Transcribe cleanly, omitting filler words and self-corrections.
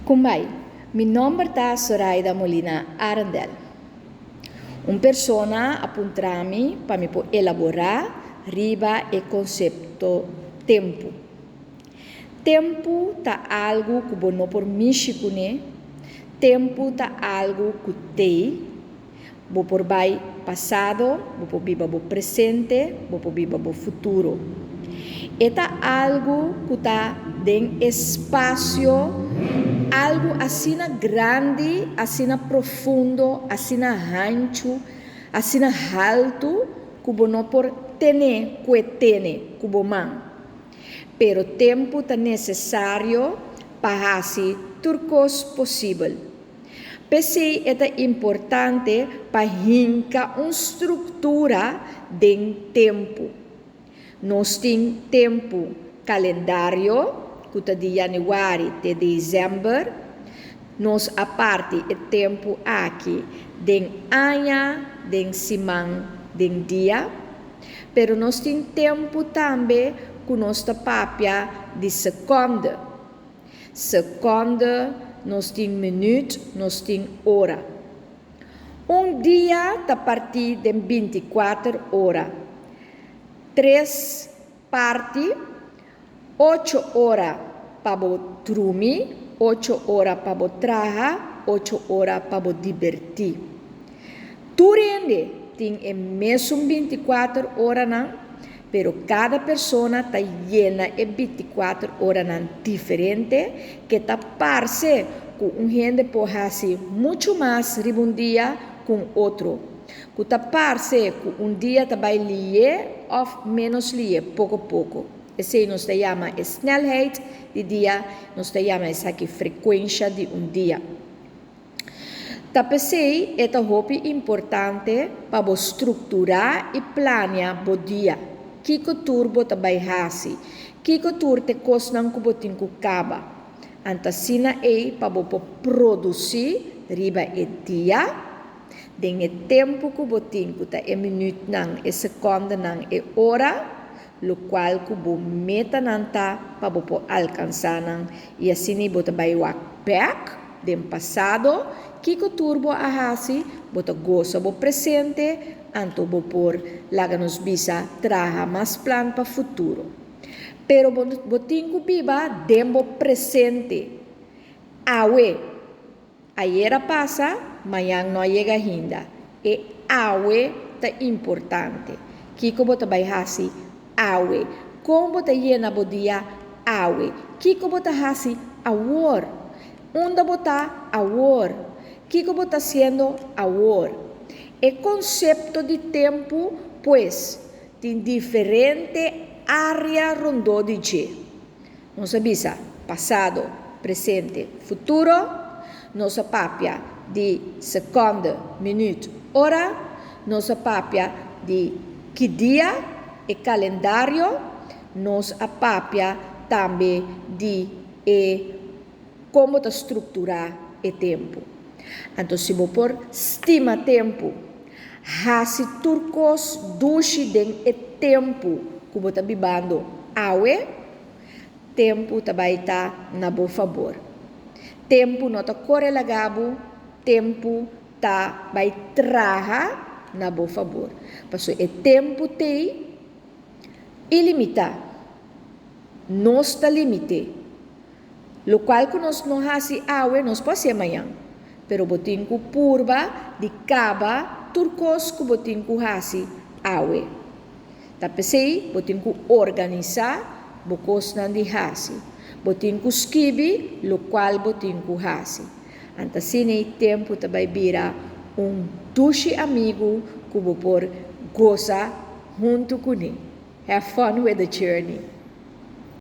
Kumbai, mi nome é Zoraida Molina Arandel. Uma pessoa apontou-me para me elaborar riba o conceito tempo. Tempo tá algo que você não por México, né? Tempo tá algo que tem. Você por vai passado, você por viver o presente, você por viver o futuro. É algo que está em espaço, algo assim grande, assim profundo, assim ancho, assim alto, que você não por ter, que tem, que você man. Pero tempo é necessário para fazer tudo possível. PC é importante para hincar uma estrutura de tempo. Nós temos tempo calendário, que é de janeiro até dezembro. Nós, a parte, é tempo aqui, de ano, de semana, de dia. Pero nós temos tempo também com nossa papia de segunda. Segunda, nós temos minuto, nós temos hora. Dia está a partir de 24 horas. 3 partes, 8 horas para dormir, 8 horas para trabalhar, 8 horas para divertir. Turende tem o mesmo 24 horas, não? Pero cada pessoa está llena de 24 horas diferente, que está parece que gente pode fazer muito mais de dia com outro. Que está parece que dia vai ler ou menos ler, pouco a pouco. Esse nós chama snelheid de dia, nós chama essa aqui frequência de dia. Tapecei é importante para estruturar e planear o dia. Kiko turbo também hasi. Kiko tur te kosnang kubotin ku kaba. Antasina para produzir riba dia. Den e tempo kubotin ku ta e minuto nang e seconda nang e hora. Lo qual kubo meta nanta para alcançar nang. E assim bota também walk back dem passado. Kiko turbo a hasi bota goza bo presente. Anto por laganos bisa traha mais plan para futuro. Pero botingo biba dembo presente. Awe, ayer passa, amanhã não chega ainda. E awe tá importante. Kiko bota vai hasi awe. Como bota llena bodia awe. Kiko bota hasi awor. Onda bota awor. Kiko bota sendo awor. O conceito de tempo, pois, tem diferente área rondou de dia. Nós sabemos passado, presente, futuro. Nossa papia de segundo, minuto, hora. Nossa papia de que dia e calendário. Nossa papia também de como estruturar o tempo. Então, se você por estima tempo, hasi turcos dushi den e tempo que você está vivendo awe, tempo também está na boa favor. Tempo não está correlagado, tempo está vai traha na boa favor. Porque o tempo tem ilimitado, não está limite. Lo qual que nós não hasi awe, nós pode ser amanhã. Pero botin ku purba di kaba turcos ku botin ku hasi awe. Tapos botin ku organiza bukos nan di hasi. Botin ku skibi lo qual botin ku hasi. Antasini tempo tabay bira dushi amigo ku por goza junto kuni. Have fun with the journey.